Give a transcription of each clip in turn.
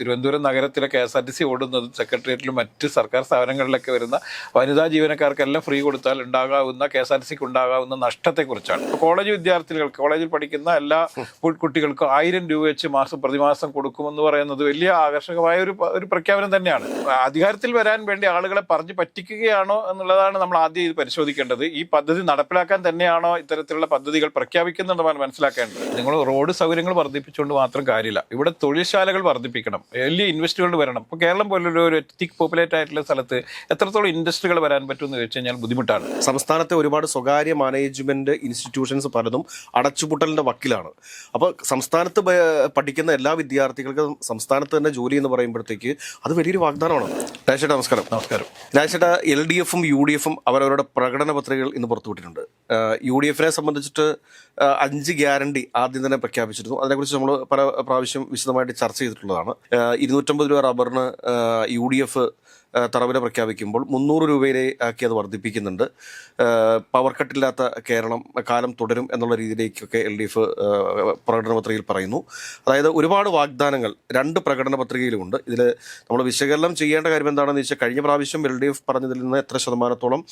തിരുവനന്തപുരം നഗരത്തിലെ KSRTC ഓടുന്നത് സെക്രട്ടേറിയറ്റിലും മറ്റ് സർക്കാർ സ്ഥാപനങ്ങളിലൊക്കെ വരുന്ന വനിതാ ജീവനക്കാർക്കെല്ലാം ഫ്രീ കൊടുത്താൽ ഉണ്ടാകാവുന്ന KSRTCക്ക് ഉണ്ടാകാവുന്ന നഷ്ടത്തെക്കുറിച്ചാണ്. ഇപ്പോൾ കോളേജ് വിദ്യാർത്ഥികൾക്ക്, കോളേജിൽ പഠിക്കുന്ന എല്ലാ കുട്ടികൾക്കും 1000 രൂപ വെച്ച് പ്രതിമാസം കൊടുക്കുമെന്ന് പറയുന്നത് വലിയ ആകർഷകമായ ഒരു പ്രഖ്യാപനം തന്നെയാണ്. അധികാരത്തിൽ വരാൻ വേണ്ടി ആളുകളെ പറഞ്ഞു പറ്റിക്കുകയാണോ എന്നുള്ളതാണ് നമ്മൾ ആദ്യം ഇത് പരിശോധിക്കേണ്ടത്. ഈ പദ്ധതി നടപ്പിലാക്കാൻ തന്നെയാണോ ഇത്തരത്തിലുള്ള പദ്ധതികൾ പ്രഖ്യാപിക്കുന്നുണ്ടെന്നാണ് മനസ്സിലാക്കേണ്ടത്. നിങ്ങൾ റോഡ് സൗകര്യങ്ങൾ വർദ്ധിപ്പിച്ചുകൊണ്ട് മാത്രം കാര്യമില്ല, ഇവിടെ തൊഴിൽശാലകൾ വർദ്ധിപ്പിക്കണം, വലിയ ഇൻവെസ്റ്റുകൾ വരണം. ഇപ്പോൾ കേരളം പോലുള്ള ഒരു തിക് പോപ്പുലേറ്റ് ആയിട്ടുള്ള സ്ഥലത്ത് എത്രത്തോളം ഇൻഡസ്ട്രികൾ വരാൻ പറ്റുമെന്ന് ചോദിച്ചു കഴിഞ്ഞാൽ ബുദ്ധിമുട്ടാണ്. സംസ്ഥാനത്തെ ഒരുപാട് സ്വകാര്യ മാനേജ്മെന്റ് ഇൻസ്റ്റിറ്റ്യൂഷൻസ് പലതും അടച്ചുപൂട്ടലിന്റെ വക്കിലാണ്. അപ്പോൾ സംസ്ഥാനത്ത് പഠിക്കുന്ന എല്ലാ വിദ്യാർത്ഥികൾക്കും സംസ്ഥാനത്ത് തന്നെ ജോലി എന്ന് പറയുമ്പോഴത്തേക്ക് അത് വലിയൊരു വാഗ്ദാനമാണ്. രാജേട്ടാ നമസ്കാരം. നമസ്കാരം. രാജേട്ടാ, LDFും UDFും അവരവരുടെ പ്രകടന പത്രികകൾ ഇന്ന് പുറത്തുവിട്ടിട്ടുണ്ട്. UDFിനെ സംബന്ധിച്ചിട്ട് 5 ഗ്യാരണ്ടി ആദ്യം തന്നെ പ്രഖ്യാപിച്ചിരുന്നു. അതിനെക്കുറിച്ച് നമ്മൾ പല പ്രാവശ്യം വിശദമായിട്ട് ചർച്ച ചെയ്തിട്ടുള്ളതാണ്. 250 രൂപ റബ്ബറിന് UDF തറവില പ്രഖ്യാപിക്കുമ്പോൾ 300 രൂപയിലേക്കാക്കി അത് വർദ്ധിപ്പിക്കുന്നുണ്ട്. പവർ കട്ടില്ലാത്ത കേരളം കാലം തുടരും എന്നുള്ള രീതിയിലേക്കൊക്കെ LDF പ്രകടന പത്രികയിൽ പറയുന്നു. അതായത് ഒരുപാട് വാഗ്ദാനങ്ങൾ 2 പ്രകടന പത്രികയിലുമുണ്ട്. ഇതിൽ നമ്മൾ വിശകലനം ചെയ്യേണ്ട കാര്യം എന്താണെന്ന് വെച്ചാൽ കഴിഞ്ഞ പ്രാവശ്യം LDF പറഞ്ഞതിൽ നിന്ന് എത്ര ശതമാനത്തോളം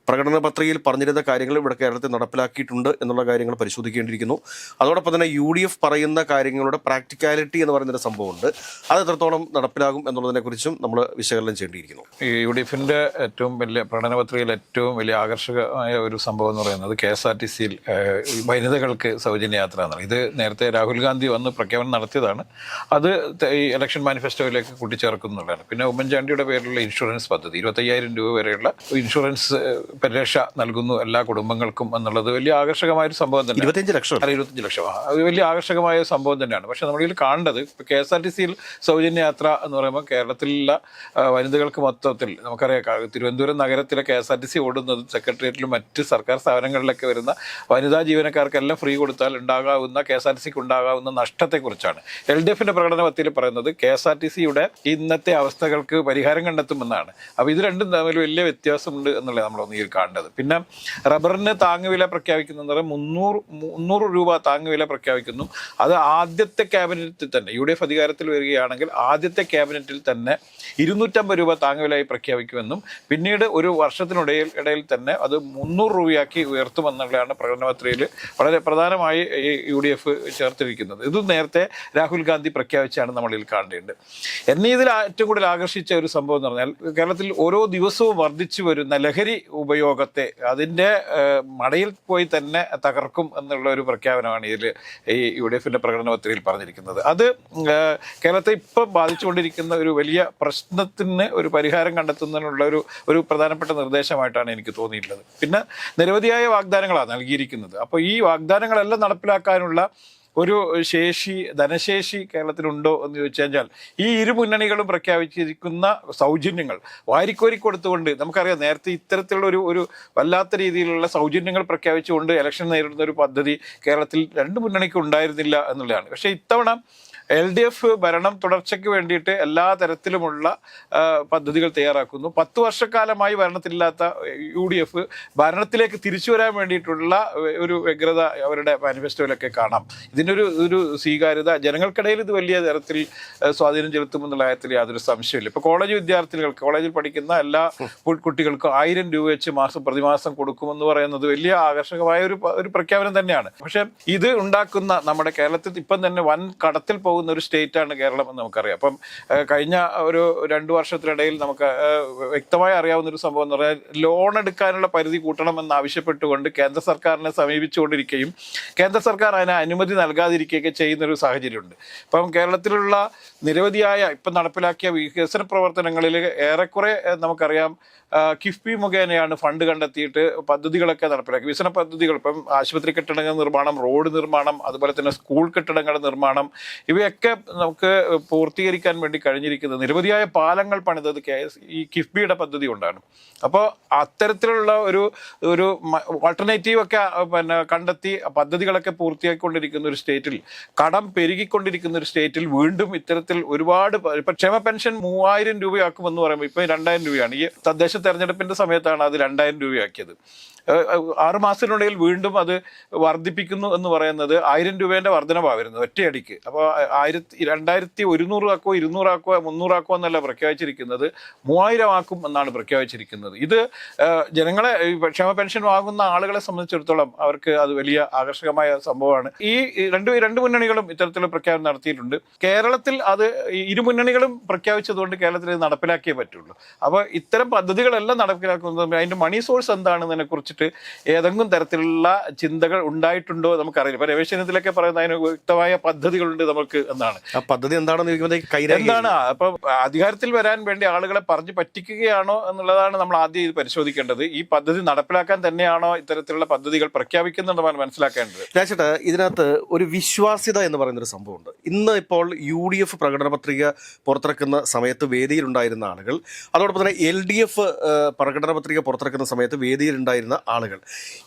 പ്രകടന പത്രികയിൽ പറഞ്ഞിരുന്ന കാര്യങ്ങൾ ഇവിടെ കേരളത്തിൽ നടപ്പിലാക്കിയിട്ടുണ്ട് എന്നുള്ള കാര്യങ്ങൾ പരിശോധിക്കേണ്ടിയിരിക്കുന്നു. അതോടൊപ്പം തന്നെ UDF പറയുന്ന കാര്യങ്ങളുടെ പ്രാക്ടിക്കാലിറ്റി എന്ന് പറയുന്നൊരു സംഭവമുണ്ട്. അത് എത്രത്തോളം നടപ്പിലാകും എന്നുള്ളതിനെക്കുറിച്ചും നമ്മൾ വിശകലനം ചെയ്യേണ്ടിയിരിക്കുന്നു. ഈ UDFിൻ്റെ ഏറ്റവും വലിയ പ്രകടന പത്രികയിൽ ഏറ്റവും വലിയ ആകർഷകമായ ഒരു സംഭവം എന്ന് പറയുന്നത് KSRTCയിൽ വനിതകൾക്ക് സൗജന്യ യാത്ര എന്നാണ്. ഇത് നേരത്തെ രാഹുൽ ഗാന്ധി വന്ന് പ്രഖ്യാപനം നടത്തിയതാണ്. അത് ഈ ഇലക്ഷൻ മാനിഫെസ്റ്റോയിലേക്ക് കൂട്ടിച്ചേർക്കുന്നുള്ളതാണ്. പിന്നെ ഉമ്മൻചാണ്ടിയുടെ പേരിലുള്ള ഇൻഷുറൻസ് പദ്ധതി 25,000 രൂപ വരെയുള്ള ഇൻഷുറൻസ് പരിരക്ഷ നൽകുന്നു എല്ലാ കുടുംബങ്ങൾക്കും എന്നുള്ളത് വലിയ ആകർഷകമായ ഒരു സംഭവം തന്നെ. 25 ലക്ഷം അത് വലിയ ആകർഷകമായ സംഭവം തന്നെയാണ്. പക്ഷെ നമ്മളിതിൽ കാണേണ്ടത് KSRTCയിൽ സൗജന്യ യാത്ര എന്ന് പറയുമ്പോൾ കേരളത്തിലുള്ള വനിതകൾക്ക് മൊത്തത്തിൽ നമുക്കറിയാം, തിരുവനന്തപുരം നഗരത്തിലെ KSRTC ഓടുന്നത് സെക്രട്ടേറിയറ്റിലും മറ്റ് സർക്കാർ സ്ഥാപനങ്ങളിലൊക്കെ വരുന്ന വനിതാ ജീവനക്കാർക്കെല്ലാം ഫ്രീ കൊടുത്താൽ ഉണ്ടാകാവുന്ന KSRTCക്ക് ഉണ്ടാകാവുന്ന നഷ്ടത്തെക്കുറിച്ചാണ്. LDFിന്റെ പ്രകടന പത്രികയിൽ പറയുന്നത് KSRTCയുടെ ഇന്നത്തെ അവസ്ഥകൾക്ക് പരിഹാരം കണ്ടെത്തുമെന്നാണ്. അപ്പോൾ ഇത് രണ്ടും തമ്മിൽ വലിയ വ്യത്യാസമുണ്ട് എന്നുള്ളത് നമ്മളൊന്ന് ഇതിൽ കാണേണ്ടത്. പിന്നെ റബ്ബറിന് താങ്ങുവില പ്രഖ്യാപിക്കുന്നത് 300 രൂപ താങ്ങുവില പ്രഖ്യാപിക്കുന്നു. അത് ആദ്യത്തെ ക്യാബിനറ്റിൽ തന്നെ UDF അധികാരത്തിൽ വരികയാണെങ്കിൽ ആദ്യത്തെ ക്യാബിനറ്റിൽ തന്നെ 250 രൂപ താങ്ങുവിലയായി പ്രഖ്യാപിക്കുമെന്നും പിന്നീട് ഒരു വർഷത്തിനിടയിൽ തന്നെ അത് 300 രൂപയാക്കി ഉയർത്തുമെന്നുള്ളതാണ് പ്രകടന പത്രികയിൽ വളരെ പ്രധാനമായി UDF ചേർത്തിരിക്കുന്നത്. ഇത് നേരത്തെ രാഹുൽ ഗാന്ധി പ്രഖ്യാപിച്ചാണ് നമ്മളിൽ കാണേണ്ടത്. എന്നെ ഇതിൽ ഏറ്റവും കൂടുതൽ ആകർഷിച്ച ഒരു സംഭവം എന്ന് പറഞ്ഞാൽ കേരളത്തിൽ ഓരോ ദിവസവും വർദ്ധിച്ചു വരുന്ന ലഹരി ഉപയോഗത്തെ അതിൻ്റെ മടയിൽ പോയി തന്നെ തകർക്കും എന്നുള്ള ഒരു പ്രഖ്യാപനമാണ് ഇതിൽ ഈ UDFിൻ്റെ പ്രകടന പത്രികയിൽ പറഞ്ഞിരിക്കുന്നത്. അത് കേരളത്തെ ഇപ്പം ബാധിച്ചുകൊണ്ടിരിക്കുന്ന ഒരു വലിയ പ്രശ്നത്തിന് ഒരു പരിഹാരം കണ്ടെത്തുന്നതിനുള്ള ഒരു പ്രധാനപ്പെട്ട നിർദ്ദേശമായിട്ടാണ് എനിക്ക് തോന്നിയിട്ടുള്ളത്. പിന്നെ നിരവധിയായ വാഗ്ദാനങ്ങളാണ് നൽകിയിരിക്കുന്നത്. അപ്പോൾ ഈ വാഗ്ദാനങ്ങളെല്ലാം നടപ്പിലാക്കാനുള്ള ഒരു ധനശേഷി കേരളത്തിലുണ്ടോ എന്ന് ചോദിച്ചു കഴിഞ്ഞാൽ ഈ ഇരു മുന്നണികളും പ്രഖ്യാപിച്ചിരിക്കുന്ന സൗജന്യങ്ങൾ വാരിക്കോരി കൊടുത്തുകൊണ്ട്, നമുക്കറിയാം നേരത്തെ ഇത്തരത്തിലുള്ള ഒരു വല്ലാത്ത രീതിയിലുള്ള സൗജന്യങ്ങൾ പ്രഖ്യാപിച്ചുകൊണ്ട് ഇലക്ഷൻ നേരിടുന്ന ഒരു പദ്ധതി കേരളത്തിൽ 2 മുന്നണിക്കും ഉണ്ടായിരുന്നില്ല എന്നുള്ളതാണ്. പക്ഷേ ഇത്തവണ LDF ഭരണം തുടർച്ചയ്ക്ക് വേണ്ടിയിട്ട് എല്ലാ തരത്തിലുമുള്ള പദ്ധതികൾ തയ്യാറാക്കുന്നു. 10 വർഷക്കാലമായി ഭരണത്തിലില്ലാത്ത UDF ഭരണത്തിലേക്ക് തിരിച്ചു വരാൻ വേണ്ടിയിട്ടുള്ള ഒരു വ്യഗ്രത അവരുടെ മാനിഫെസ്റ്റോയിലൊക്കെ കാണാം. ഇതിനൊരു സ്വീകാര്യത ജനങ്ങൾക്കിടയിൽ ഇത് വലിയ തരത്തിൽ സ്വാധീനം ചെലുത്തുമെന്നുള്ള കാര്യത്തിൽ യാതൊരു സംശയമില്ല. ഇപ്പോൾ കോളേജ് വിദ്യാർത്ഥികൾക്ക്, കോളേജിൽ പഠിക്കുന്ന എല്ലാ കുട്ടികൾക്കും 1000 രൂപ വെച്ച് പ്രതിമാസം കൊടുക്കുമെന്ന് പറയുന്നത് വലിയ ആകർഷകമായ ഒരു പ്രഖ്യാപനം തന്നെയാണ്. പക്ഷേ ഇത് ഉണ്ടാക്കുന്ന നമ്മുടെ കേരളത്തിൽ ഇപ്പം തന്നെ വൻ കടത്തിൽ ഒരു സ്റ്റേറ്റാണ് കേരളം എന്ന് നമുക്കറിയാം. അപ്പം കഴിഞ്ഞ ഒരു 2 വർഷത്തിനിടയിൽ നമുക്ക് വ്യക്തമായി അറിയാവുന്ന ഒരു സംഭവം എന്ന് പറഞ്ഞാൽ ലോൺ എടുക്കാനുള്ള പരിധി കൂട്ടണമെന്ന് ആവശ്യപ്പെട്ടുകൊണ്ട് കേന്ദ്ര സർക്കാരിനെ സമീപിച്ചുകൊണ്ടിരിക്കുകയും കേന്ദ്ര സർക്കാർ അതിന് അനുമതി നൽകാതിരിക്കുകയൊക്കെ ചെയ്യുന്നൊരു സാഹചര്യമുണ്ട്. അപ്പം കേരളത്തിലുള്ള നിരവധിയായ ഇപ്പം നടപ്പിലാക്കിയ വികസന പ്രവർത്തനങ്ങളിൽ ഏറെക്കുറെ നമുക്കറിയാം കിഫ്ബി മുഖേനയാണ് ഫണ്ട് കണ്ടെത്തിയിട്ട് പദ്ധതികളൊക്കെ നടപ്പിലാക്കി. വികസന പദ്ധതികൾ ഇപ്പം ആശുപത്രി കെട്ടിടങ്ങൾ നിർമ്മാണം, റോഡ് നിർമ്മാണം, അതുപോലെ തന്നെ സ്കൂൾ കെട്ടിടങ്ങളുടെ നിർമ്മാണം, ഇവയൊക്കെ നമുക്ക് പൂർത്തീകരിക്കാൻ വേണ്ടി കഴിഞ്ഞിരിക്കുന്നത് നിരവധിയായ പാലങ്ങൾ പണിതത് ഈ കിഫ്ബിയുടെ പദ്ധതി കൊണ്ടാണ്. അപ്പോൾ അത്തരത്തിലുള്ള ഒരു ആൾട്ടർനേറ്റീവ് ഒക്കെ കണ്ടെത്തി പദ്ധതികളൊക്കെ പൂർത്തിയാക്കിക്കൊണ്ടിരിക്കുന്ന ഒരു സ്റ്റേറ്റിൽ, കടം പെരുകിക്കൊണ്ടിരിക്കുന്ന ഒരു സ്റ്റേറ്റിൽ വീണ്ടും ഇത്തരത്തിൽ ഒരുപാട് ഇപ്പം ക്ഷേമ പെൻഷൻ 3000 രൂപയാക്കുമെന്ന് പറയുമ്പോൾ ഇപ്പം 2000 രൂപയാണ്. ഈ തദ്ദേശ തെരഞ്ഞെടുപ്പിന്റെ സമയത്താണ് അത് 2000 രൂപയാക്കിയത്. 6 മാസത്തിനുള്ളിൽ വീണ്ടും അത് വർദ്ധിപ്പിക്കുന്നു എന്ന് പറയുന്നത് 1000 രൂപേൻ്റെ വർധനവാണ് വരുന്നത് ഒറ്റയടിക്ക്. അപ്പോൾ 2100 ആക്കോ 200 ആക്കോ 300 ആക്കോ എന്നല്ല പ്രഖ്യാപിച്ചിരിക്കുന്നത്, 3000 ആക്കും എന്നാണ് പ്രഖ്യാപിച്ചിരിക്കുന്നത്. ഇത് ജനങ്ങളെ, ക്ഷേമ പെൻഷൻ വാങ്ങുന്ന ആളുകളെ സംബന്ധിച്ചിടത്തോളം അവർക്ക് അത് വലിയ ആകർഷകമായ സംഭവമാണ്. ഈ രണ്ട് മുന്നണികളും ഇത്തരത്തിലുള്ള പ്രഖ്യാപനം നടത്തിയിട്ടുണ്ട്. കേരളത്തിൽ അത് ഇരു മുന്നണികളും പ്രഖ്യാപിച്ചതുകൊണ്ട് കേരളത്തിൽ ഇത് നടപ്പിലാക്കിയേ പറ്റുള്ളൂ. അപ്പോൾ ഇത്തരം പദ്ധതികളെല്ലാം നടപ്പിലാക്കുന്നത് അതിൻ്റെ മണി സോഴ്സ് എന്താണെന്നതിനെ കുറിച്ചിട്ട് ഏതെങ്കിലും തരത്തിലുള്ള ചിന്തകൾ ഉണ്ടായിട്ടുണ്ടോ നമുക്കറിയില്ല. ഇപ്പൊ രമേശ് ചെന്നിത്തലയൊക്കെ പറയുന്നത് അതിന് വ്യക്തമായ പദ്ധതികളുണ്ട് നമുക്ക് എന്നാണ്. ആ പദ്ധതി എന്താണെന്ന് എന്താണ് അപ്പൊ അധികാരത്തിൽ വരാൻ വേണ്ടി ആളുകളെ പറഞ്ഞു പറ്റിക്കുകയാണോ എന്നുള്ളതാണ് നമ്മൾ ആദ്യം ഇത് പരിശോധിക്കേണ്ടത്. ഈ പദ്ധതി നടപ്പിലാക്കാൻ തന്നെയാണോ ഇത്തരത്തിലുള്ള പദ്ധതികൾ പ്രഖ്യാപിക്കുന്നുണ്ടെന്നാണ് മനസ്സിലാക്കേണ്ടത്. രാജേട്ടാ, ഇതിനകത്ത് ഒരു വിശ്വാസ്യത എന്ന് പറയുന്നൊരു സംഭവമുണ്ട്. ഇന്ന് ഇപ്പോൾ UDF പ്രകടന പത്രിക പുറത്തിറക്കുന്ന സമയത്ത് വേദിയിലുണ്ടായിരുന്ന ആളുകൾ, അതോടൊപ്പം തന്നെ LDF പ്രകടന പത്രിക പുറത്തിറക്കുന്ന സമയത്ത് വേദിയിലുണ്ടായിരുന്ന ആളുകൾ,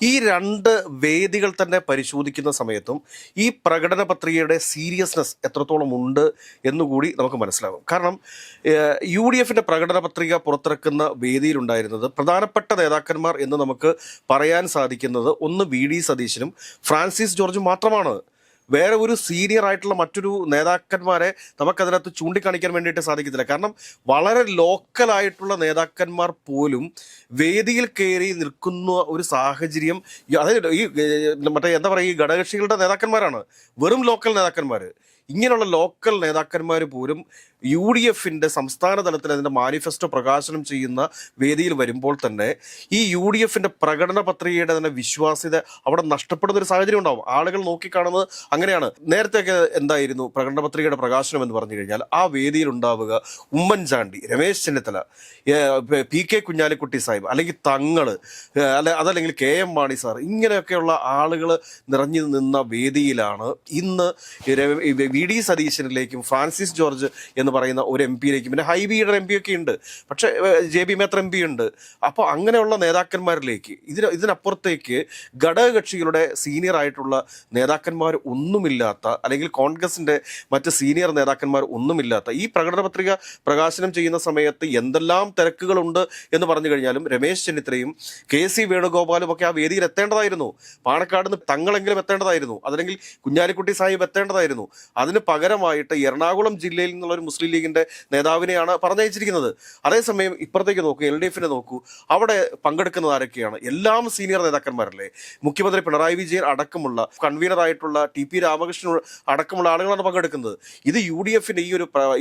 ഈ രണ്ട് വേദികൾ തന്നെ പരിശോധിക്കുന്ന സമയത്തും ഈ പ്രകടന പത്രികയുടെ സീരിയസ്നെസ് എത്രത്തോളം ഉണ്ട് എന്നുകൂടി നമുക്ക് മനസ്സിലാവും. കാരണം UDFന്റെ പ്രകടന പത്രിക പുറത്തിറക്കുന്ന വേദിയിലുണ്ടായിരുന്നത് പ്രധാനപ്പെട്ട നേതാക്കന്മാർ എന്ന് നമുക്ക് പറയാൻ സാധിക്കുന്നത് ഒന്ന് VD സതീശനും ഫ്രാൻസിസ് ജോർജും മാത്രമാണ്. വേറെ ഒരു സീനിയർ ആയിട്ടുള്ള മറ്റൊരു നേതാക്കന്മാരെ നമുക്കതിനകത്ത് ചൂണ്ടിക്കാണിക്കാൻ വേണ്ടിയിട്ട് സാധിക്കത്തില്ല. കാരണം വളരെ ലോക്കലായിട്ടുള്ള നേതാക്കന്മാർ പോലും വേദിയിൽ കയറി നിൽക്കുന്ന ഒരു സാഹചര്യം, അതായത് ഈ മറ്റേ എന്താ പറയുക, ഈ ഘടകകക്ഷികളുടെ നേതാക്കന്മാരാണ്, വെറും ലോക്കൽ നേതാക്കന്മാർ. ഇങ്ങനെയുള്ള ലോക്കൽ നേതാക്കന്മാർ പോലും UDFന്റെ സംസ്ഥാന തലത്തിൽ അതിൻ്റെ മാനിഫെസ്റ്റോ പ്രകാശനം ചെയ്യുന്ന വേദിയിൽ വരുമ്പോൾ തന്നെ ഈ UDFന്റെ പ്രകടന പത്രികയുടെ തന്നെ വിശ്വാസ്യത അവിടെ നഷ്ടപ്പെടുന്ന ഒരു സാഹചര്യം ഉണ്ടാവും. ആളുകൾ നോക്കിക്കാണുന്നത് അങ്ങനെയാണ്. നേരത്തെയൊക്കെ എന്തായിരുന്നു പ്രകടന പത്രികയുടെ പ്രകാശനം എന്ന് പറഞ്ഞു കഴിഞ്ഞാൽ ആ വേദിയിൽ ഉണ്ടാവുക ഉമ്മൻചാണ്ടി, രമേശ് ചെന്നിത്തല, PK കുഞ്ഞാലിക്കുട്ടി സാഹിബ്, അല്ലെങ്കിൽ തങ്ങള്, അതല്ലെങ്കിൽ KM മാണി സാർ, ഇങ്ങനെയൊക്കെയുള്ള ആളുകൾ നിറഞ്ഞു നിന്ന വേദിയിലാണ് ഇന്ന് VD സതീശനിലേക്കും ഫ്രാൻസിസ് ജോർജ് എന്ന് പറയുന്ന ഒരു MP യിലേക്കും, പിന്നെ ഹൈബിയുടെ MP ഒക്കെ ഉണ്ട്, പക്ഷേ JB മേത്ര MP ഉണ്ട്. അപ്പോൾ അങ്ങനെയുള്ള നേതാക്കന്മാരിലേക്ക് ഇതിനപ്പുറത്തേക്ക് ഘടകകക്ഷികളുടെ സീനിയർ ആയിട്ടുള്ള നേതാക്കന്മാർ ഒന്നുമില്ലാത്ത, അല്ലെങ്കിൽ കോൺഗ്രസിൻ്റെ മറ്റ് സീനിയർ നേതാക്കന്മാർ ഒന്നുമില്ലാത്ത ഈ പ്രകടന പത്രിക പ്രകാശനം ചെയ്യുന്ന സമയത്ത് എന്തെല്ലാം തിരക്കുകളുണ്ട് എന്ന് പറഞ്ഞു കഴിഞ്ഞാലും രമേശ് ചെന്നിത്തലയും KC വേണുഗോപാലും ഒക്കെ ആ വേദിയിൽ എത്തേണ്ടതായിരുന്നു. പാണക്കാട് നിന്ന് തങ്ങളെങ്കിലും എത്തേണ്ടതായിരുന്നു, അതല്ലെങ്കിൽ കുഞ്ഞാലിക്കുട്ടി സാഹിബ് എത്തേണ്ടതായിരുന്നു. അതിന് പകരമായിട്ട് എറണാകുളം ജില്ലയിൽ നിന്നുള്ള ഒരു മുസ്ലിം ലീഗിന്റെ നേതാവിനെയാണ് പറഞ്ഞയച്ചിരിക്കുന്നത്. അതേസമയം ഇപ്പുറത്തേക്ക് നോക്കൂ, LDFനെ നോക്കൂ, അവിടെ പങ്കെടുക്കുന്നത് ആരൊക്കെയാണ്? എല്ലാം സീനിയർ നേതാക്കന്മാരല്ലേ. മുഖ്യമന്ത്രി പിണറായി വിജയൻ അടക്കമുള്ള, കൺവീനറായിട്ടുള്ള TP രാമകൃഷ്ണൻ അടക്കമുള്ള ആളുകളാണ് പങ്കെടുക്കുന്നത്. ഇത് UDFന്റെ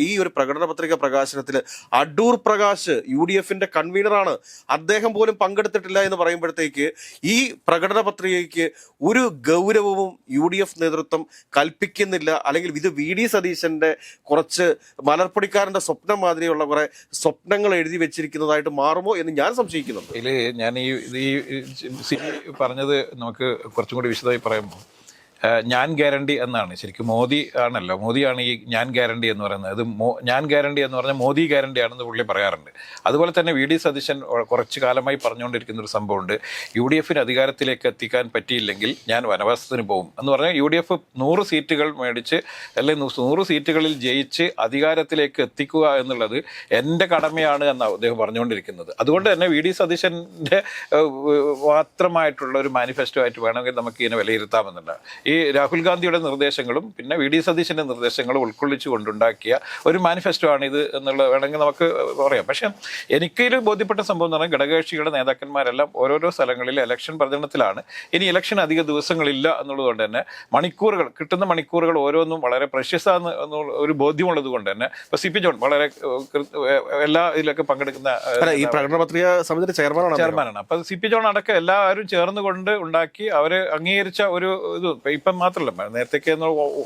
ഈ ഒരു പ്രകടന പത്രിക പ്രകാശനത്തിൽ അടൂർ പ്രകാശ് UDFന്റെ കൺവീനറാണ്, അദ്ദേഹം പോലും പങ്കെടുത്തിട്ടില്ല എന്ന് പറയുമ്പോഴത്തേക്ക് ഈ പ്രകടന പത്രികയ്ക്ക് ഒരു ഗൗരവവും UDF നേതൃത്വം കൽപ്പിക്കുന്നില്ല. അല്ലെങ്കിൽ ഇത് VD സതീശന്റെ കുറച്ച് മലർപ്പൊടിക്കാരന്റെ സ്വപ്നം മാതിരിയുള്ള കുറെ സ്വപ്നങ്ങൾ എഴുതി വെച്ചിരിക്കുന്നതായിട്ട് മാറുമോ എന്ന് ഞാൻ സംശയിക്കുന്നുണ്ട്. ഇതിൽ ഞാൻ ഈ പറഞ്ഞത് നമുക്ക് കുറച്ചും കൂടി വിശദമായി പറയുമ്പോൾ, ഞാൻ ഗ്യാരണ്ടി എന്നാണ് ശരിക്കും മോദി ആണല്ലോ, മോദിയാണ് ഈ ഞാൻ ഗ്യാരണ്ടി എന്ന് പറയുന്നത്. അത് ഞാൻ ഗ്യാരണ്ടി എന്ന് പറഞ്ഞാൽ മോദി ഗ്യാരണ്ടി ആണെന്ന് പുള്ളി പറയാറുണ്ട്. അതുപോലെ തന്നെ VD സതീശൻ കുറച്ച് കാലമായി പറഞ്ഞുകൊണ്ടിരിക്കുന്ന ഒരു സംഭവമുണ്ട്, UDFന് അധികാരത്തിലേക്ക് എത്തിക്കാൻ പറ്റിയില്ലെങ്കിൽ ഞാൻ വനവാസത്തിന് പോകും എന്ന് പറഞ്ഞാൽ UDF 100 സീറ്റുകൾ മേടിച്ച് അല്ലെങ്കിൽ 100 സീറ്റുകളിൽ ജയിച്ച് അധികാരത്തിലേക്ക് എത്തിക്കുക എന്നുള്ളത് എൻ്റെ കടമയാണ് എന്നാണ് അദ്ദേഹം പറഞ്ഞുകൊണ്ടിരിക്കുന്നത്. അതുകൊണ്ട് തന്നെ VD സതീശൻ്റെ മാത്രമായിട്ടുള്ള ഒരു മാനിഫെസ്റ്റോ ആയിട്ട് വേണമെങ്കിൽ നമുക്ക് ഇതിനെ വിലയിരുത്താമെന്നുണ്ട്. ഈ രാഹുൽ ഗാന്ധിയുടെ നിർദ്ദേശങ്ങളും പിന്നെ VD സതീശൻ്റെ നിർദ്ദേശങ്ങളും ഉൾക്കൊള്ളിച്ചു കൊണ്ടുണ്ടാക്കിയ ഒരു മാനിഫെസ്റ്റോ ആണ് ഇത് എന്നുള്ള വേണമെങ്കിൽ നമുക്ക് പറയാം. പക്ഷേ എനിക്കിതിൽ ബോധ്യപ്പെട്ട സംഭവം എന്ന് പറഞ്ഞാൽ ഘടകകക്ഷികളുടെ നേതാക്കന്മാരെല്ലാം ഓരോരോ സ്ഥലങ്ങളിൽ ഇലക്ഷൻ പ്രചരണത്തിലാണ്. ഇനി ഇലക്ഷൻ അധിക ദിവസങ്ങളില്ല എന്നുള്ളതുകൊണ്ട് തന്നെ കിട്ടുന്ന മണിക്കൂറുകൾ ഓരോന്നും വളരെ പ്രഷ്യസാന്ന് എന്നുള്ള ഒരു ബോധ്യമുള്ളത് കൊണ്ട് തന്നെ ഇപ്പോൾ CP ജോൺ വളരെ എല്ലാ ഇതിലൊക്കെ പങ്കെടുക്കുന്ന ഈ പ്രകടന പത്രിക സമിതിയുടെ ചെയർമാനാണ്. അപ്പോൾ CP ജോൺ അടക്കം എല്ലാവരും ചേർന്നുകൊണ്ട് ഉണ്ടാക്കി അവർ അംഗീകരിച്ച ഒരു ഇത് ഇപ്പം മാത്രമല്ല, നേരത്തേക്ക്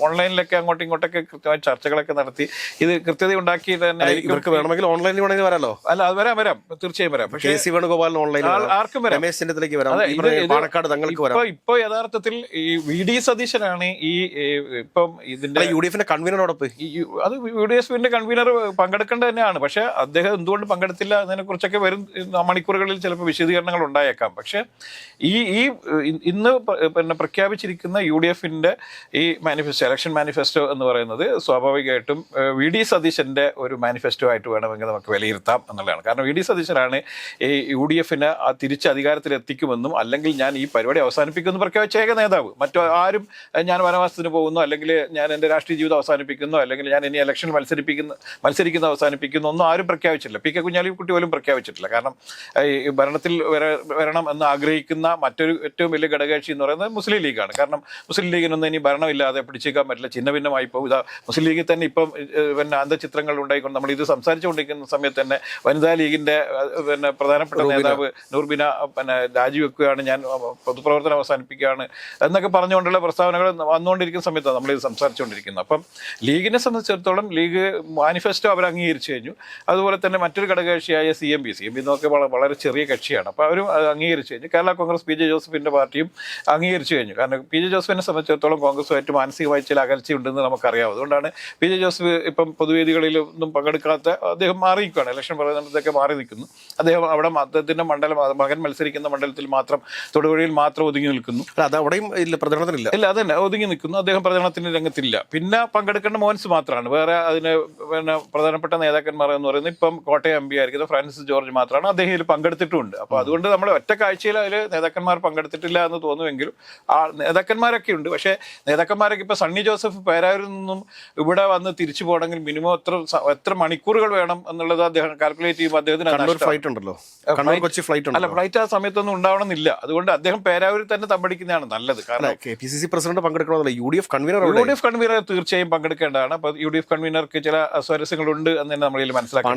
ഓൺലൈനിലൊക്കെ അങ്ങോട്ടും ഇങ്ങോട്ടൊക്കെ കൃത്യമായ ചർച്ചകളൊക്കെ നടത്തി ഇത് കൃത്യത ഉണ്ടാക്കി തന്നെ ഇവർക്ക് വേണമെങ്കിൽ ഓൺലൈനിൽ വേണമെങ്കിൽ വരാലോ. അല്ല, അത് വരാം, തീർച്ചയായും വരാം. പക്ഷേ KC വേണുഗോപാലിന് ഓൺലൈൻ, ആർക്കും വരാം, രമേശ് ചെന്നിത്തലയ്ക്ക് വരാം, പാണക്കാട് തങ്ങൾക്ക് വരാം. ഇപ്പൊ യഥാർത്ഥത്തിൽ ഈ VD സതീശനാണ് ഈ ഇപ്പം ഇതിന്റെ UDFന്റെ കൺവീനറോടൊപ്പം അത് UDFന്റെ കൺവീനർ പങ്കെടുക്കേണ്ടത് തന്നെയാണ്. പക്ഷെ അദ്ദേഹം എന്തുകൊണ്ട് പങ്കെടുത്തില്ല എന്നതിനെ കുറിച്ചൊക്കെ വരും മണിക്കൂറുകളിൽ ചിലപ്പോൾ വിശദീകരണങ്ങൾ ഉണ്ടായേക്കാം. പക്ഷെ ഈ ഇന്ന് പിന്നെ പ്രഖ്യാപിച്ചിരിക്കുന്ന UDFിൻ്റെ ഈ മാനിഫെസ്റ്റോ, ഇലക്ഷൻ മാനിഫെസ്റ്റോ എന്ന് പറയുന്നത് സ്വാഭാവികമായിട്ടും VD സതീശൻ്റെ ഒരു മാനിഫെസ്റ്റോ ആയിട്ട് വേണമെങ്കിൽ നമുക്ക് വിലയിരുത്താം എന്നുള്ളതാണ്. കാരണം VD സതീശനാണ് ഈ UDFിനെ തിരിച്ച് അധികാരത്തിലെത്തിക്കുമെന്നും അല്ലെങ്കിൽ ഞാൻ ഈ പരിപാടി അവസാനിപ്പിക്കുമെന്ന് പ്രഖ്യാപിച്ച ഏക നേതാവ്. മറ്റു ആരും ഞാൻ വനവാസത്തിന് പോകുന്നു, അല്ലെങ്കിൽ ഞാൻ എൻ്റെ രാഷ്ട്രീയ ജീവിതം അവസാനിപ്പിക്കുന്നു, അല്ലെങ്കിൽ ഞാൻ ഇനി ഇലക്ഷനിൽ മത്സരിക്കുന്ന അവസാനിപ്പിക്കുന്നു ഒന്നും ആരും പ്രഖ്യാപിച്ചിട്ടില്ല. PK കുഞ്ഞാലിക്കുട്ടി പോലും പ്രഖ്യാപിച്ചിട്ടില്ല. കാരണം ഈ ഭരണത്തിൽ വരണം എന്ന് ആഗ്രഹിക്കുന്ന മറ്റൊരു ഏറ്റവും വലിയ ഘടകകക്ഷി എന്ന് പറയുന്നത് മുസ്ലിം ലീഗാണ്. കാരണം മുസ്ലിം ലീഗിനൊന്നും ഇനി ഭരണമില്ലാതെ പിടിച്ചേക്കാൻ പറ്റില്ല, ഛിന്ന ഭിന്നമായി പോകും. മുസ്ലിം ലീഗിൽ തന്നെ ഇപ്പം പിന്നെ അന്തചിത്രങ്ങൾ ഉണ്ടായിക്കൊണ്ട് നമ്മൾ ഇത് സംസാരിച്ചുകൊണ്ടിരിക്കുന്ന സമയത്ത് തന്നെ വനിതാ ലീഗിന്റെ പ്രധാനപ്പെട്ട നേതാവ് നൂർബിന രാജിവെക്കുകയാണ്, ഞാൻ പൊതുപ്രവർത്തനം അവസാനിപ്പിക്കുകയാണ് എന്നൊക്കെ പറഞ്ഞുകൊണ്ടുള്ള പ്രസ്താവനകൾ വന്നുകൊണ്ടിരിക്കുന്ന സമയത്താണ് നമ്മളിത് സംസാരിച്ചുകൊണ്ടിരിക്കുന്നത്. അപ്പം ലീഗിനെ സംബന്ധിച്ചിടത്തോളം ലീഗ് മാനിഫെസ്റ്റോ അവർ അംഗീകരിച്ചു കഴിഞ്ഞു. അതുപോലെ തന്നെ മറ്റൊരു ഘടകകക്ഷിയായ CMB എന്നൊക്കെ വളരെ ചെറിയ കക്ഷിയാണ്. അപ്പോൾ അവരും അത് അംഗീകരിച്ചു കഴിഞ്ഞു. കേരള കോൺഗ്രസ് PJ ജോസഫിൻ്റെ പാർട്ടിയും അംഗീകരിച്ചു കഴിഞ്ഞു. കാരണം PJ ജോസഫിനെ സംബന്ധിച്ചിടത്തോളം കോൺഗ്രസുമായിട്ട് മാനസികമായി ചില അകൽച്ചയുണ്ടെന്ന് നമുക്കറിയാം. അതുകൊണ്ടാണ് PJ ജോസഫ് ഇപ്പം പൊതുവേദികളിലൊന്നും പങ്കെടുക്കാത്ത അദ്ദേഹം മാറിയിരിക്കുകയാണ്. ഇലക്ഷൻ പറയുന്നതൊക്കെ മാറി നിൽക്കുന്നു. അദ്ദേഹം അവിടെ അദ്ദേഹത്തിൻ്റെ മകൻ മത്സരിക്കുന്ന മണ്ഡലത്തിൽ മാത്രം, തൊടുപുഴയിൽ മാത്രം ഒതുങ്ങി നിൽക്കുന്നു. അത് അവിടെയും ഇല്ല, പ്രചരണത്തിനില്ല. ഇല്ല, അതന്നെ ഒതുങ്ങി നിൽക്കുന്നു. അദ്ദേഹം പ്രചരണത്തിന് രംഗത്തില്ല. പിന്നെ പങ്കെടുക്കേണ്ട മോൻസ് മാത്രമാണ്. വേറെ അതിന് പ്രധാനപ്പെട്ട നേതാക്കന്മാർ എന്ന് പറയുന്നത് ഇപ്പം കോട്ടയം MP ആയിരിക്കുന്ന ഫ്രാൻസിസ് ജോർജ് മാത്രമാണ്. അദ്ദേഹം ഇതിൽ പങ്കെടുത്തിട്ടുമുണ്ട്. അപ്പോൾ അതുകൊണ്ട് നമ്മൾ ഒറ്റ കാഴ്ചയിൽ അതിൽ നേതാക്കന്മാർ പങ്കെടുത്തിട്ടില്ല എന്ന് തോന്നുമെങ്കിലും ആ നേതാക്കന്മാരൊക്കെ ഉണ്ട്. പക്ഷേ നേതാക്കന്മാരൊക്കെ ഇപ്പോൾ സണ്ണി ജോസഫ് പേരാവൂരിൽ നിന്നും ഇവിടെ വന്ന് തിരിച്ചു പോകണമെങ്കിൽ മിനിമം എത്ര മണിക്കൂറുകൾ വേണം എന്നുള്ളത് അദ്ദേഹം കാൽക്കുലേറ്റ് ചെയ്യുമ്പോൾ അദ്ദേഹത്തിന് ഫ്ലൈറ്റ് ഉണ്ടല്ലോ, ഫ്ലൈറ്റ് ആ സമയത്തൊന്നും ഉണ്ടാവണമെന്നില്ല. അതുകൊണ്ട് അദ്ദേഹം പേരാവൂരിൽ തന്നെ തമ്പടിക്കുന്നതാണ് നല്ലത്. കാരണം KPCC പ്രസിഡന്റ് പങ്കെടുക്കണമെന്നില്ല, UDF കൺവീനർ തീർച്ചയായും പങ്കെടുക്കേണ്ടതാണ്. അപ്പോൾ UDF കൺവീനർക്ക് ചില സ്വാരസ്യങ്ങളുണ്ട് എന്ന് തന്നെ നമ്മളിൽ മനസ്സിലാക്കി.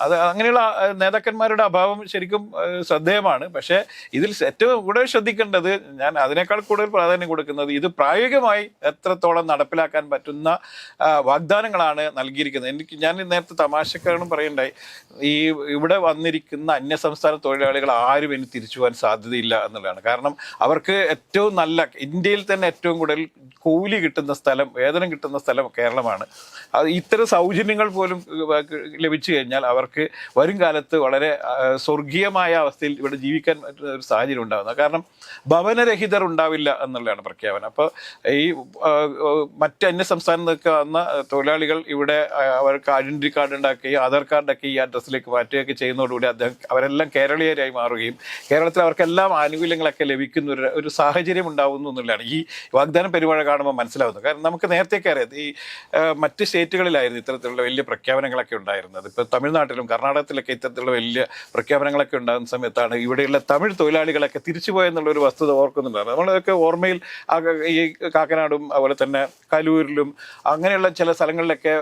അത് അങ്ങനെയുള്ള നേതാക്കന്മാരുടെ അഭാവം ശരിക്കും ശ്രദ്ധേയമാണ്. പക്ഷേ ഇതിൽ ഏറ്റവും കൂടുതൽ ശ്രദ്ധിക്കേണ്ടത്, ഞാൻ അതിനേക്കാൾ കൂടുതൽ പ്രാധാന്യം കൊടുക്കുന്നത്, ഇത് പ്രായോഗികമായി എത്രത്തോളം നടപ്പിലാക്കാൻ പറ്റുന്ന വാഗ്ദാനങ്ങളാണ് നൽകിയിരിക്കുന്നത്. ഞാൻ നേരത്തെ തമാശക്കാരനും പറയണ്ടായി, ഈ ഇവിടെ വന്നിരിക്കുന്ന അന്യസംസ്ഥാന തൊഴിലാളികൾ ആരും ഇനി തിരിച്ചു പോകാൻ സാധ്യതയില്ല എന്നുള്ളതാണ്. കാരണം അവർക്ക് ഏറ്റവും നല്ല, ഇന്ത്യയിൽ തന്നെ ഏറ്റവും കൂടുതൽ കൂലി കിട്ടുന്ന സ്ഥലം, വേതനം കിട്ടുന്ന സ്ഥലം കേരളമാണ്. അത് ഇത്തരം സൗജന്യങ്ങൾ പോലും ലഭിച്ചു കഴിഞ്ഞാൽ അവർക്ക് വരും കാലത്ത് വളരെ സ്വർഗീയമായ അവസ്ഥയിൽ ഇവിടെ ജീവിക്കാൻ ഒരു സാഹചര്യം ഉണ്ടാകുന്നത്. കാരണം ഭവനരഹിതർ ഉണ്ടാവില്ല എന്നുള്ളതാണ് പ്രഖ്യാപനം. അപ്പോൾ ഈ മറ്റ് അന്യ സംസ്ഥാനത്തൊക്കെ വന്ന തൊഴിലാളികൾ ഇവിടെ അവർക്ക് ഐഡന്റിറ്റി കാർഡ് ഉണ്ടാക്കുകയും ആധാർ കാർഡൊക്കെ ഈ അഡ്രസ്സിലേക്ക് മാറ്റുകയൊക്കെ ചെയ്യുന്നതോടുകൂടി അവരെല്ലാം കേരളീയരായി മാറുകയും കേരളത്തിൽ അവർക്കെല്ലാം ആനുകൂല്യങ്ങളൊക്കെ ലഭിക്കുന്ന ഒരു സാഹചര്യം ഉണ്ടാവുന്നു എന്നുള്ളതാണ് ഈ വാഗ്ദാന പരിപാടി കാണുമ്പോൾ മനസ്സിലാവുന്നത്. കാരണം നമുക്ക് നേരത്തേക്ക് അറിയാം, ഈ മറ്റ് സ്റ്റേറ്റുകളിലായിരുന്നു ഇത്തരത്തിലുള്ള വലിയ പ്രഖ്യാപനങ്ങളൊക്കെ ഉണ്ടായിരുന്നത്. ഇപ്പോൾ തമിഴ്നാട്ടിലും കർണാടകത്തിലൊക്കെ ഇത്തരത്തിലുള്ള വലിയ പ്രഖ്യാപനങ്ങളൊക്കെ ഉണ്ടാകുന്ന സമയത്താണ് ഇവിടെയുള്ള തമിഴ് തൊഴിലാളികളൊക്കെ തിരിച്ചു പോയെന്നുള്ളൊരു വസ്തുത ഓർക്കുന്നുണ്ടായിരുന്നു. നമ്മളൊക്കെ ഓർമ്മയിൽ ഈ കാക്കനാടും അതുപോലെ തന്നെ കലൂരിലും അങ്ങനെയുള്ള ചില സ്ഥലങ്ങളിലൊക്കെ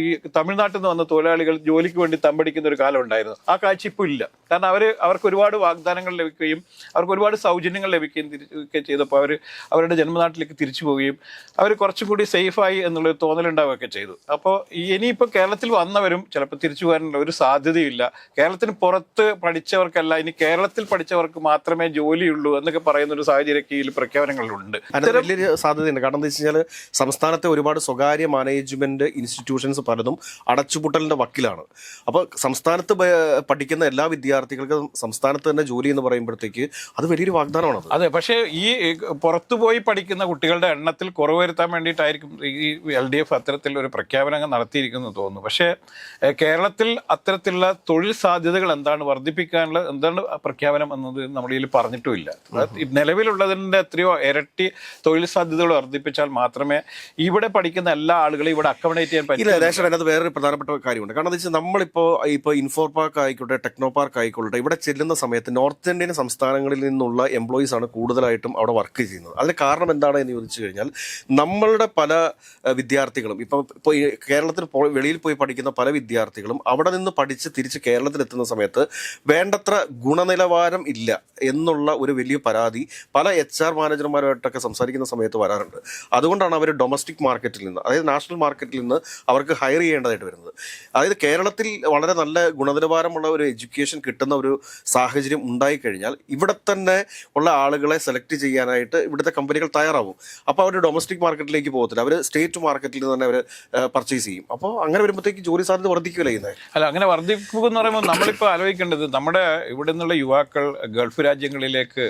ഈ തമിഴ്നാട്ടിൽ നിന്ന് വന്ന തൊഴിലാളികൾ ജോലിക്ക് വേണ്ടി തമ്പടിക്കുന്ന ഒരു കാലം ഉണ്ടായിരുന്നു. ആ കാഴ്ച ഇപ്പോൾ ഇല്ല. കാരണം അവർക്ക് ഒരുപാട് വാഗ്ദാനങ്ങൾ ലഭിക്കുകയും അവർക്ക് ഒരുപാട് സൗജന്യങ്ങൾ ലഭിക്കുകയും ഒക്കെ ചെയ്തപ്പോൾ അവരുടെ ജന്മനാട്ടിലേക്ക് തിരിച്ചു പോവുകയും അവർ കുറച്ചും കൂടി സേഫായി എന്നുള്ളൊരു തോന്നലുണ്ടാവുകയൊക്കെ ചെയ്തു. അപ്പോൾ ഇനിയിപ്പോൾ കേരളത്തിൽ വന്നവരും ചിലപ്പോൾ തിരിച്ചു പോകാനുള്ള ഒരു സാധ്യതയില്ല. കേരളത്തിന് പുറത്ത് പഠിച്ചവർക്കല്ല, ഇനി കേരളത്തിൽ പഠിച്ചവർക്ക് മാത്രമേ ജോലിയുള്ളൂ എന്നൊക്കെ പറയുന്ന ഒരു സാഹചര്യമൊക്കെ ഈ പ്രഖ്യാപനങ്ങളുണ്ട്. വലിയൊരു സാധ്യതയുണ്ട്. കാരണം എന്താ വെച്ച് കഴിഞ്ഞാൽ സംസ്ഥാനത്തെ ഒരുപാട് സ്വകാര്യ മാനേജ്മെന്റ് ഇൻസ്റ്റിറ്റ്യൂഷൻസ് പലതും അടച്ചുപൂട്ടലിന്റെ വക്കിലാണ്. അപ്പോൾ സംസ്ഥാനത്ത് പഠിക്കുന്ന എല്ലാ വിദ്യാർത്ഥികൾക്കും സംസ്ഥാനത്ത് തന്നെ ജോലി എന്ന് പറയുമ്പോഴത്തേക്ക് അത് വലിയൊരു വാഗ്ദാനമാണ്. അതെ, പക്ഷേ ഈ പുറത്തുപോയി പഠിക്കുന്ന കുട്ടികളുടെ എണ്ണത്തിൽ കുറവ് വരുത്താൻ വേണ്ടിയിട്ടായിരിക്കും ഈ LDF അത്തരത്തിലൊരു പ്രഖ്യാപനം നടത്തിയിരിക്കുന്നത് തോന്നുന്നു. പക്ഷേ കേരളത്തിൽ അത്തരത്തിലുള്ള തൊഴിൽ സാധ്യതകൾ എന്താണ് വർദ്ധിപ്പിക്കാനുള്ള എന്താണ് പ്രഖ്യാപനം എന്നത് നമ്മൾ ഇതിൽ പറഞ്ഞിട്ടുമില്ല. നിലവിലുള്ളതിൻ്റെ എത്രയോ ഇരട്ടി തൊഴിൽ സാധ്യതകൾ വർദ്ധിപ്പിച്ചാൽ മാത്രമേ ഇവിടെ പഠിക്കുന്ന എല്ലാ ആളുകളെയും ഇവിടെ അക്കോമഡേറ്റ് ചെയ്യാൻ പറ്റില്ല. അതിനകത്ത് വേറൊരു പ്രധാനപ്പെട്ട കാര്യമുണ്ട്. കാരണം എന്താ വെച്ചാൽ നമ്മളിപ്പോൾ ഇൻഫോ പാർക്ക് ആയിക്കോട്ടെ, ടെക്നോ പാർക്ക് ആയിക്കോട്ടെ, ഇവിടെ ചെല്ലുന്ന സമയത്ത് നോർത്ത് ഇന്ത്യൻ സംസ്ഥാനങ്ങളിൽ നിന്നുള്ള എംപ്ലോയീസ് ആണ് കൂടുതലായിട്ടും അവിടെ വർക്ക് ചെയ്യുന്നത്. അതിന് കാരണം എന്താണ് എന്ന് ചോദിച്ചു കഴിഞ്ഞാൽ, നമ്മളുടെ പല വിദ്യാർത്ഥികളും ഇപ്പോൾ കേരളത്തിൽ വെളിയിൽ പോയി പഠിക്കുന്ന പല വിദ്യാർത്ഥികളും അവിടെ നിന്ന് പഠിച്ച് തിരിച്ച് കേരളത്തിലെത്തുന്ന സമയത്ത് വേണ്ടത്ര ഗുണനിലവാരം ഇല്ല എന്നുള്ള ഒരു വലിയ പരാതി പല HR മാനേജർമാരുമായിട്ടൊക്കെ സംസാരിക്കുന്ന സമയത്ത് വരാറുണ്ട്. അതുകൊണ്ടാണ് അവർ ഡൊമസ്റ്റിക് മാർക്കറ്റിൽ നിന്ന്, അതായത് നാഷണൽ മാർക്കറ്റിൽ നിന്ന് അവർക്ക് ഹയർ ചെയ്യേണ്ടതായിട്ട് വരുന്നത്. അതായത് കേരളത്തിൽ വളരെ നല്ല ഗുണനിലവാരമുള്ള ഒരു എഡ്യൂക്കേഷൻ കിട്ടുന്ന ഒരു സാഹചര്യം ഉണ്ടായിക്കഴിഞ്ഞാൽ ഇവിടെ തന്നെ ഉള്ള ആളുകളെ സെലക്ട് ചെയ്യാനായിട്ട് ഇവിടുത്തെ കമ്പനികൾ തയ്യാറാവും. അപ്പോൾ അവർ ഡൊമസ്റ്റിക് മാർക്കറ്റിലേക്ക് പോകത്തില്ല, അവർ സ്റ്റേറ്റ് മാർക്കറ്റിൽ തന്നെ അവർ പർച്ചേസ് ചെയ്യും. അപ്പോൾ അങ്ങനെ വരുമ്പോഴത്തേക്ക് ജോലി സാധ്യത വർദ്ധിക്കുകയല്ലേ ചെയ്യുന്നത്. അല്ല, അങ്ങനെ വർദ്ധിക്കുമെന്ന് പറയുമ്പോൾ നമ്മളിപ്പോൾ നമ്മുടെ ഇവിടെ നിന്നുള്ള യുവാക്കൾ ഗൾഫ് രാജ്യങ്ങളിലേക്ക്,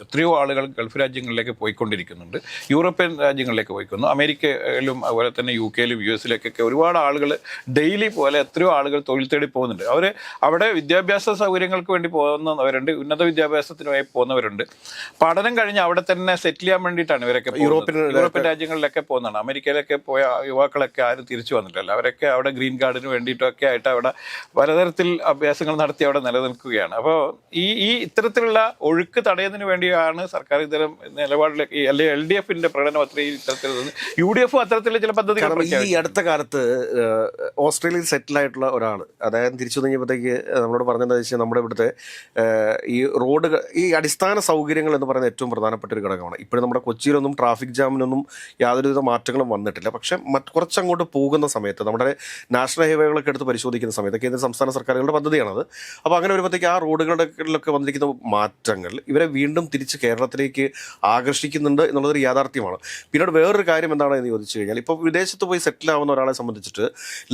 എത്രയോ ആളുകൾ ഗൾഫ് രാജ്യങ്ങളിലേക്ക് പോയി പോയിക്കൊണ്ടിരിക്കുന്നുണ്ട്. യൂറോപ്യൻ രാജ്യങ്ങളിലേക്ക് പോയിക്കുന്നു. അമേരിക്കയിലും അതുപോലെ തന്നെ UK-യിലും US-ലേക്കൊക്കെ ഒരുപാട് ആളുകൾ ഡെയിലി പോലെ എത്രയോ ആളുകൾ തൊഴിൽ തേടി പോകുന്നുണ്ട്. അവർ അവിടെ വിദ്യാഭ്യാസ സൗകര്യങ്ങൾക്ക് വേണ്ടി പോകുന്നവരുണ്ട്, ഉന്നത വിദ്യാഭ്യാസത്തിനുമായി പോകുന്നവരുണ്ട്. പഠനം കഴിഞ്ഞ് അവിടെ തന്നെ സെറ്റിൽ ചെയ്യാൻ വേണ്ടിയിട്ടാണ് ഇവരൊക്കെ യൂറോപ്യൻ രാജ്യങ്ങളിലൊക്കെ പോകുന്നതാണ്. അമേരിക്കയിലൊക്കെ പോയ യുവാക്കളൊക്കെ ആരും തിരിച്ചു വന്നിട്ടില്ല. അവരൊക്കെ അവിടെ ഗ്രീൻ കാർഡിന് വേണ്ടിയിട്ടൊക്കെ ആയിട്ട് അവിടെ പലതരത്തിൽ അഭ്യാസങ്ങൾ നടത്തി അവിടെ നിലനിൽക്കുകയാണ്. അപ്പോൾ ഈ ഇത്തരത്തിലുള്ള ഒഴുക്ക് തടയുന്നതിന് വേണ്ടിയാണ് സർക്കാർ ഇത്തരം നിലപാടിലേക്ക് അല്ലെങ്കിൽ LDF-ന്റെ പ്രകടന പത്രികയിൽ ഇത്തരത്തിൽ UDF അത്തരത്തിലുള്ള ചില പദ്ധതികൾ ഈ അടുത്ത കാലത്ത് ഓസ്ട്രേലിയയിൽ സെറ്റിൽ ആയിട്ടുള്ള ഒരാൾ, അതായത് തിരിച്ചു തുടങ്ങിയപ്പോഴത്തേക്ക് നമ്മളോട് പറഞ്ഞതെന്ന് വെച്ചാൽ നമ്മുടെ ഇവിടുത്തെ ഈ റോഡുകൾ, ഈ അടിസ്ഥാന സൗകര്യങ്ങൾ എന്ന് പറയുന്നത് ഏറ്റവും പ്രധാനപ്പെട്ട ഒരു ഘടകമാണ്. ഇപ്പോഴും നമ്മുടെ കൊച്ചിയിലൊന്നും ട്രാഫിക് ജാമിനൊന്നും യാതൊരുവിധ മാറ്റങ്ങളും വന്നിട്ടില്ല. പക്ഷെ കുറച്ചങ്ങോട്ട് പോകുന്ന സമയത്ത് നമ്മുടെ നാഷണൽ ഹൈവേകളൊക്കെ എടുത്ത് പരിശോധിക്കുന്ന സമയത്ത് കേന്ദ്ര സംസ്ഥാന സർക്കാരുകളുടെ പദ്ധതിയാണത്. അപ്പോൾ അങ്ങനെ വരുമ്പോഴത്തേക്ക് ആ റോഡുകളിലൊക്കെ വന്നിരിക്കുന്ന മാറ്റങ്ങൾ ഇവരെ വീണ്ടും തിരിച്ച് കേരളത്തിലേക്ക് ആകർഷിക്കുന്നുണ്ട് എന്നുള്ളതൊരു യാഥാർത്ഥ്യമാണ്. പിന്നീട് വേറൊരു കാര്യം എന്താണെന്ന് ചോദിച്ചു കഴിഞ്ഞാൽ, ഇപ്പോൾ വിദേശത്ത് പോയി സെറ്റിൽ ആവുന്ന ഒരാളെ സംബന്ധിച്ചിട്ട്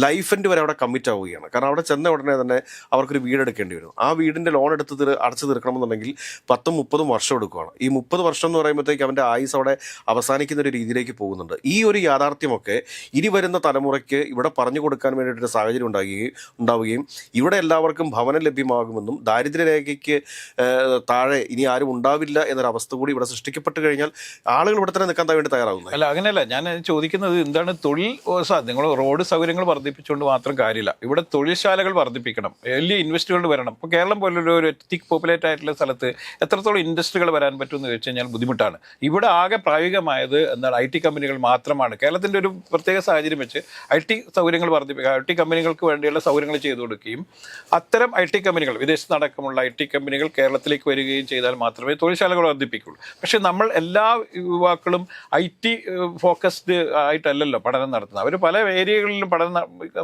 ലൈഫ് എൻഡ് വരെ അവിടെ കമ്മിറ്റ് ആവുകയാണ്. കാരണം അവിടെ ചെന്ന ഉടനെ തന്നെ അവർക്കൊരു വീടെടുക്കേണ്ടി വരും. ആ വീടിൻ്റെ ലോൺ എടുത്ത് അടച്ചു തീർക്കണമെന്നുണ്ടെങ്കിൽ 10-30 വർഷം എടുക്കുകയാണ്. ഈ 30 വർഷം എന്ന് പറയുമ്പോഴത്തേക്ക് അവൻ്റെ ആയുസ് അവിടെ അവസാനിക്കുന്ന ഒരു രീതിയിലേക്ക് പോകുന്നുണ്ട്. ഈ ഒരു യാഥാർത്ഥ്യമൊക്കെ ഇനി വരുന്ന തലമുറയ്ക്ക് ഇവിടെ പറഞ്ഞു കൊടുക്കാൻ വേണ്ടിയിട്ടൊരു സാഹചര്യം ഉണ്ടാവുകയും ഇവിടെ എല്ലാവർക്കും ഭവനം ലഭ്യമാകുമെന്നും ദാരിദ്ര്യരേഖയ്ക്ക് താഴെ ഇനി ആരും ഉണ്ടാവില്ല എന്നൊരവസ്ഥ കൂടി ഇവിടെ സൃഷ്ടിക്കപ്പെട്ട് കഴിഞ്ഞാൽ ആളുകൾ ഇവിടെ തന്നെ നിൽക്കാൻ വേണ്ടി തയ്യാറാകുന്നത്. അല്ല, അങ്ങനെയല്ല ഞാൻ ചോദിക്കുന്നത്. എന്താണ് തൊഴിൽ നിങ്ങൾ റോഡ് സൗകര്യങ്ങൾ വർദ്ധിപ്പിച്ചുകൊണ്ട് മാത്രം കാര്യമില്ല. ഇവിടെ തൊഴിൽശാലകൾ വർദ്ധിപ്പിക്കണം, വലിയ ഇൻവെസ്റ്റുകൾ വരണം. ഇപ്പോൾ കേരളം പോലുള്ള ഒരു തിക് പോപ്പുലേറ്റ് ആയിട്ടുള്ള സ്ഥലത്ത് എത്രത്തോളം ഇൻഡസ്ട്രികൾ വരാൻ പറ്റുമെന്ന് ചോദിച്ചു കഴിഞ്ഞാൽ ബുദ്ധിമുട്ടാണ്. ഇവിടെ ആകെ പ്രായോഗികമായത് എന്താണ്, IT കമ്പനികൾ മാത്രമാണ്. കേരളത്തിൻ്റെ ഒരു പ്രത്യേക സാഹചര്യം വെച്ച് IT സൗകര്യങ്ങൾ വർദ്ധിപ്പിക്കുക, IT കമ്പനികൾക്ക് വേണ്ടിയുള്ള സൗകര്യങ്ങൾ ചെയ്തു കൊടുക്കുകയും അത്തരം IT കമ്പനികൾ, വിദേശത്ത് അടക്കമുള്ള IT കമ്പനികൾ കേരളത്തിലേക്ക് വരികയും ചെയ്താൽ മാത്രമേ തൊഴിൽശാലകൾ വർദ്ധിപ്പിക്കുള്ളൂ. പക്ഷേ നമ്മൾ എല്ലാ യുവാക്കളും IT ഫോക്കസ്ഡ് ആയിട്ടല്ലല്ലോ പഠനം നടത്തുന്നത്. അവർ പല ഏരിയകളിലും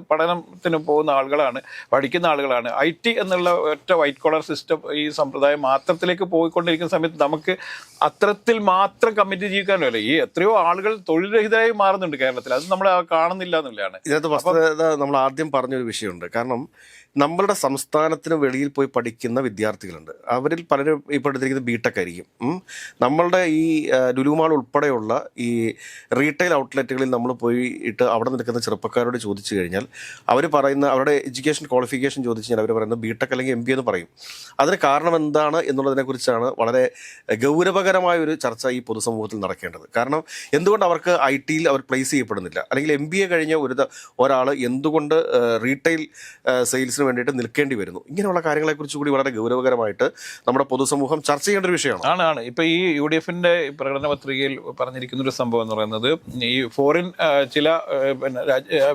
പഠനത്തിന് പോകുന്ന ആളുകളാണ്, പഠിക്കുന്ന ആളുകളാണ്. IT എന്നുള്ള ഒറ്റ വൈറ്റ് കോളർ സിസ്റ്റം ഈ സമ്പ്രദായം മാത്രത്തിലേക്ക് പോയിക്കൊണ്ടിരിക്കുന്ന സമയത്ത് നമുക്ക് അത്തരത്തിൽ മാത്രം കമ്മിറ്റ് ജീവിക്കാനല്ലോ. ഈ എത്രയോ ആളുകൾ തൊഴിൽരഹിതരായി മാറുന്നുണ്ട് കേരളത്തിൽ. അത് നമ്മൾ കാണുന്നില്ല എന്നുള്ളതാണ്. ഇതിനകത്ത് വസ്തുത നമ്മൾ ആദ്യം പറഞ്ഞൊരു വിഷയമുണ്ട്. കാരണം നമ്മളുടെ സംസ്ഥാനത്തിന് വെളിയിൽ പോയി പഠിക്കുന്ന വിദ്യാർത്ഥികളുണ്ട്. അവരിൽ പലരും ഇപ്പോൾ എടുത്തിരിക്കുന്നത് B.Tech ആയിരിക്കും. നമ്മളുടെ ഈ ലുലുമാൾ ഉൾപ്പെടെയുള്ള ഈ റീറ്റെയിൽ ഔട്ട്ലെറ്റുകളിൽ നമ്മൾ പോയിട്ട് അവിടെ നിൽക്കുന്ന ചെറുപ്പക്കാരോട് ചോദിച്ചു കഴിഞ്ഞാൽ അവർ പറയുന്ന, അവരുടെ എഡ്യൂക്കേഷൻ ക്വാളിഫിക്കേഷൻ ചോദിച്ചു കഴിഞ്ഞാൽ അവർ പറയുന്നത് B.Tech അല്ലെങ്കിൽ MBA എന്ന് പറയും. അതിന് കാരണം എന്താണ് എന്നുള്ളതിനെക്കുറിച്ചാണ് വളരെ ഗൗരവകരമായ ഒരു ചർച്ച ഈ പൊതുസമൂഹത്തിൽ നടക്കേണ്ടത്. കാരണം എന്തുകൊണ്ട് അവർക്ക് IT-യിൽ അവർ പ്ലേസ് ചെയ്യപ്പെടുന്നില്ല, അല്ലെങ്കിൽ MBA കഴിഞ്ഞ ഒരാൾ എന്തുകൊണ്ട് റീറ്റെയിൽ സെയിൽസിന് വേണ്ടിയിട്ട് നിൽക്കേണ്ടി വരുന്നു, ഇങ്ങനെയുള്ള കാര്യങ്ങളെക്കുറിച്ച് കൂടി വളരെ ഗൗരവകരമായിട്ട് നമ്മുടെ പൊതുസമൂഹം ചർച്ച ചെയ്യേണ്ട ഒരു വിഷയമാണ്. ആണ് ഇപ്പോൾ ഈ UDF-ന്റെ പ്രകടന പത്രികയിൽ പറഞ്ഞിരിക്കുന്ന ഒരു സംഭവം എന്ന് പറയുന്നത്, ഈ ഫോറിൻ ചില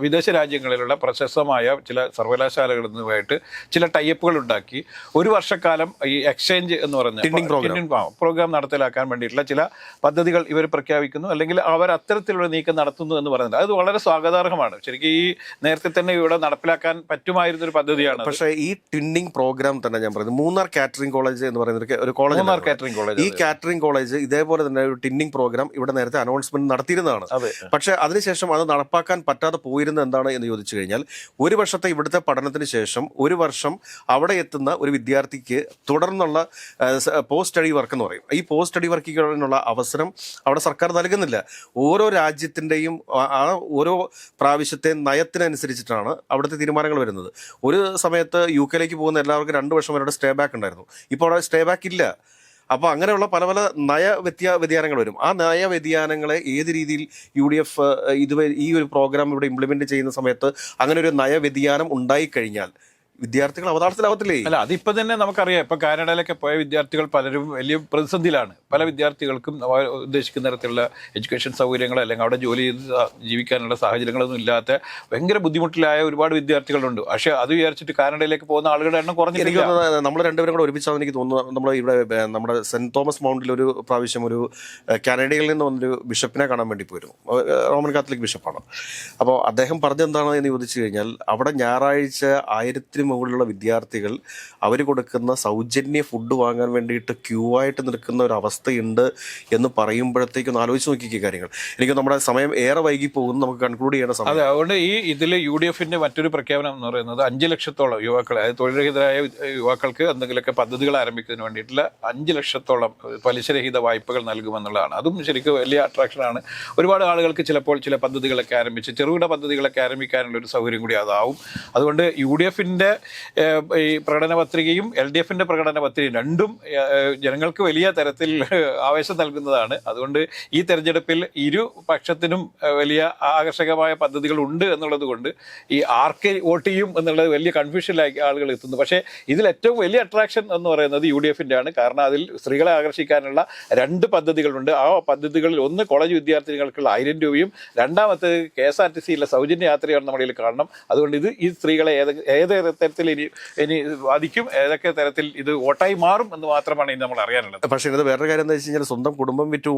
വിദേശ രാജ്യങ്ങളിലുള്ള പ്രശസ്തമായ ചില സർവകലാശാലകളുമായിട്ട് ചില ടൈപ്പുകൾ ഉണ്ടാക്കി ഒരു വർഷക്കാലം ഈ എക്സ്ചേഞ്ച് എന്ന് പറഞ്ഞ പ്രോഗ്രാം നടപ്പിലാക്കാൻ വേണ്ടിയിട്ടുള്ള ചില പദ്ധതികൾ ഇവർ പ്രഖ്യാപിക്കുന്നു, അല്ലെങ്കിൽ അവർ അത്തരത്തിലുള്ള നീക്കം നടത്തുന്നു എന്ന് പറയുന്നത്. അത് വളരെ സ്വാഗതാർഹമാണ്. ശരിക്കും ഈ നേരത്തെ തന്നെ ഇവിടെ നടപ്പിലാക്കാൻ പറ്റുമായിരുന്ന ഒരു പദ്ധതിയാണ്. പക്ഷേ ഈ ട്വിന്നിങ് പ്രോഗ്രാം തന്നെ ഞാൻ പറയുന്നത്, മൂന്നാർ കാറ്ററിംഗ് കോളേജ് എന്ന് പറയുന്ന ഒരു കോളേജ്, ഈ കാറ്ററിംഗ് കോളേജ് ഇതേപോലെ തന്നെ ഒരു ട്വിന്നിങ് പ്രോഗ്രാം ഇവിടെ നേരത്തെ അനൗൺസ്മെന്റ് നടത്തിയിരുന്നതാണ്. പക്ഷേ അതിനുശേഷം അത് നടപ്പാക്കാൻ പറ്റാതെ പോയിരുന്നത് എന്താണ് എന്ന് ചോദിച്ചു കഴിഞ്ഞാൽ, ഒരു വർഷത്തെ ഇവിടുത്തെ പഠനത്തിന് ശേഷം ഒരു വർഷം അവിടെ എത്തുന്ന ഒരു വിദ്യാർത്ഥിക്ക് തുടർന്നുള്ള പോസ്റ്റ് സ്റ്റഡി വർക്ക് എന്ന് പറയും. ഈ പോസ്റ്റ് സ്റ്റഡി വർക്കിനുള്ള അവസരം അവിടെ സർക്കാർ നൽകുന്നില്ല. ഓരോ രാജ്യത്തിൻ്റെയും ആ ഓരോ പ്രാവശ്യത്തെ നയത്തിനനുസരിച്ചിട്ടാണ് അവിടുത്തെ തീരുമാനങ്ങൾ വരുന്നത്. ഒരു സമയത്ത് UK-ലേക്ക് പോകുന്ന എല്ലാവർക്കും 2 വർഷം വരെ സ്റ്റേ ബാക്ക് ഉണ്ടായിരുന്നു. ഇപ്പോൾ അവിടെ സ്റ്റേ ബാക്ക് ഇല്ല. അപ്പോൾ അങ്ങനെയുള്ള പല പല വ്യതിയാനങ്ങൾ വരും. ആ വ്യതിയാനങ്ങളെ ഏത് രീതിയിൽ UDF ഈ ഒരു പ്രോഗ്രാം ഇവിടെ ഇംപ്ലിമെന്റ് ചെയ്യുന്ന സമയത്ത് അങ്ങനെ ഒരു വ്യതിയാനം ഉണ്ടായിക്കഴിഞ്ഞാൽ വിദ്യാർത്ഥികൾ അവതാളത്തിലാവത്തില്ലേ? അല്ല, അതിപ്പോൾ തന്നെ നമുക്കറിയാം. ഇപ്പോൾ കാനഡയിലൊക്കെ പോയ വിദ്യാർത്ഥികൾ പലരും വലിയ പ്രതിസന്ധിയിലാണ്. പല വിദ്യാർത്ഥികൾക്കും ഉദ്ദേശിക്കുന്ന തരത്തിലുള്ള എഡ്യൂക്കേഷൻ സൗകര്യങ്ങൾ അല്ലെങ്കിൽ അവിടെ ജോലി ചെയ്ത് ജീവിക്കാനുള്ള സാഹചര്യങ്ങളൊന്നും ഇല്ലാത്ത ഭയങ്കര ബുദ്ധിമുട്ടിലായ ഒരുപാട് വിദ്യാർത്ഥികളുണ്ട്. പക്ഷേ അത് വിചാരിച്ചിട്ട് കാനഡയിലേക്ക് പോകുന്ന ആളുകളുടെ എണ്ണം കുറഞ്ഞിരിക്കും. നമ്മൾ രണ്ടുപേരും കൂടെ ഒരുമിച്ചാണെന്ന് എനിക്ക് തോന്നുന്നു. നമ്മൾ ഇവിടെ നമ്മുടെ സെന്റ് തോമസ് മൗണ്ടിൽ ഒരു പ്രാവശ്യം ഒരു കാനഡയിൽ നിന്ന് വന്നൊരു ബിഷപ്പിനെ കാണാൻ വേണ്ടി പോയിരുന്നു. റോമൻ കാത്തലിക് ബിഷപ്പാണ്. അപ്പോൾ അദ്ദേഹം പറഞ്ഞെന്താണ് എന്ന് ചോദിച്ചു കഴിഞ്ഞാൽ, അവിടെ ഞായറാഴ്ച 1000 മുകളിലുള്ള വിദ്യാർത്ഥികൾ അവർ കൊടുക്കുന്ന സൗജന്യ ഫുഡ് വാങ്ങാൻ വേണ്ടിയിട്ട് ക്യൂ ആയിട്ട് നിൽക്കുന്ന ഒരു അവസ്ഥയുണ്ട് എന്ന് പറയുമ്പോഴത്തേക്കൊന്ന് ആലോചിച്ച് നോക്കിയ കാര്യങ്ങൾ. എനിക്ക് നമ്മുടെ സമയം ഏറെ വൈകി പോകുന്നു, നമുക്ക് കൺക്ലൂഡ് ചെയ്യേണ്ട സമയം. അതെ, അതുകൊണ്ട് ഇതിൽ UDFന്റെ മറ്റൊരു പ്രഖ്യാപനം എന്ന് പറയുന്നത് 5 ലക്ഷത്തോളം യുവാക്കൾ, അതായത് തൊഴിൽരഹിതരായ യുവാക്കൾക്ക് എന്തെങ്കിലുമൊക്കെ പദ്ധതികൾ ആരംഭിക്കുന്നതിന് വേണ്ടിയിട്ടുള്ള 5 ലക്ഷത്തോളം പലിശരഹിത വായ്പകൾ നൽകുമെന്നുള്ളതാണ്. അതും ശരിക്കും വലിയ അട്രാക്ഷനാണ്. ഒരുപാട് ആളുകൾക്ക് ചിലപ്പോൾ ചില പദ്ധതികളൊക്കെ ആരംഭിച്ച് ചെറുകിട പദ്ധതികളൊക്കെ ആരംഭിക്കാനുള്ള ഒരു സൗകര്യം കൂടി അതാവും. അതുകൊണ്ട് UDFന്റെ ഈ പ്രകടന പത്രികയും LDFന്റെ പ്രകടന പത്രികയും രണ്ടും ജനങ്ങൾക്ക് വലിയ തരത്തിൽ ആവേശം നൽകുന്നതാണ്. അതുകൊണ്ട് ഈ തെരഞ്ഞെടുപ്പിൽ ഇരുപക്ഷത്തിനും വലിയ ആകർഷകമായ പദ്ധതികൾ ഉണ്ട് എന്നുള്ളത് കൊണ്ട് ഈ ആർക്ക് വോട്ട് ചെയ്യും എന്നുള്ളത് വലിയ കൺഫ്യൂഷനിലാക്കി ആളുകൾ എത്തുന്നു. പക്ഷേ ഇതിൽ ഏറ്റവും വലിയ അട്രാക്ഷൻ എന്ന് പറയുന്നത് UDFന്റെ ആണ്. കാരണം അതിൽ സ്ത്രീകളെ ആകർഷിക്കാനുള്ള 2 പദ്ധതികളുണ്ട്. ആ പദ്ധതികളിൽ ഒന്ന് കോളേജ് വിദ്യാർത്ഥികൾക്കുള്ള 1000 രൂപയും രണ്ടാമത്തേത് KSRTCയിലെ സൗജന്യ യാത്രയാണ് നമ്മുടെ ഇതിൽ കാണണം. അതുകൊണ്ട് ഈ സ്ത്രീകളെ ഏത് തരത്തിൽ ഇനി ബാധിക്കും, ഏതൊക്കെ തരത്തിൽ ഇത് വോട്ടായി മാറും എന്ന് മാത്രമാണ് ഇനി നമ്മൾ അറിയാനുള്ളത്. പക്ഷേ ഇത് വേറൊരു കാര്യം എന്താ വെച്ച് കഴിഞ്ഞാൽ സ്വന്തം കുടുംബം വിറ്റ്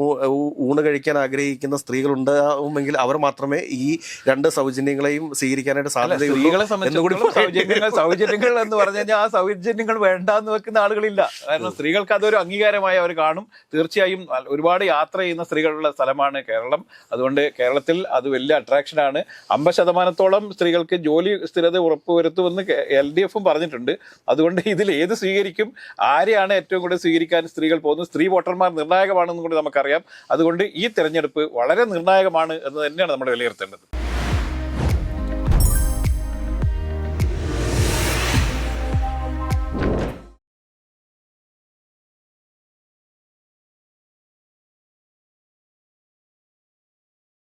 ഊണ് കഴിക്കാൻ ആഗ്രഹിക്കുന്ന സ്ത്രീകളുണ്ടാവുമെങ്കിൽ അവർ മാത്രമേ ഈ 2 സൗജന്യങ്ങളെയും സ്വീകരിക്കാനായിട്ട് സാധ്യതയുള്ളൂ. സ്ത്രീകളെ സംബന്ധിച്ചിടത്തോളം സൗജന്യങ്ങൾ എന്ന് പറഞ്ഞു കഴിഞ്ഞാൽ ആ സൗജന്യങ്ങൾ വേണ്ടാന്ന് വെക്കുന്ന ആളുകളില്ല. കാരണം സ്ത്രീകൾക്ക് അതൊരു അംഗീകാരമായി അവർ കാണും. തീർച്ചയായും ഒരുപാട് യാത്ര ചെയ്യുന്ന സ്ത്രീകളുള്ള സ്ഥലമാണ് കേരളം. അതുകൊണ്ട് കേരളത്തിൽ അത് വലിയ അട്രാക്ഷനാണ്. 50% സ്ത്രീകൾക്ക് ജോലി സ്ഥിരത ഉറപ്പുവരുത്തുമെന്ന് LDFും പറഞ്ഞിട്ടുണ്ട്. അതുകൊണ്ട് ഇതിൽ ഏത് സ്വീകരിക്കും, ആരെയാണ് ഏറ്റവും കൂടുതൽ സ്വീകരിക്കാൻ സ്ത്രീകൾ പോകുന്നത്, സ്ത്രീ വോട്ടർമാർ നിർണായകമാണെന്നും കൂടി നമുക്കറിയാം. അതുകൊണ്ട് ഈ തെരഞ്ഞെടുപ്പ് വളരെ നിർണായകമാണ് എന്ന് തന്നെയാണ് നമ്മൾ വിലയിരുത്തേണ്ടത്.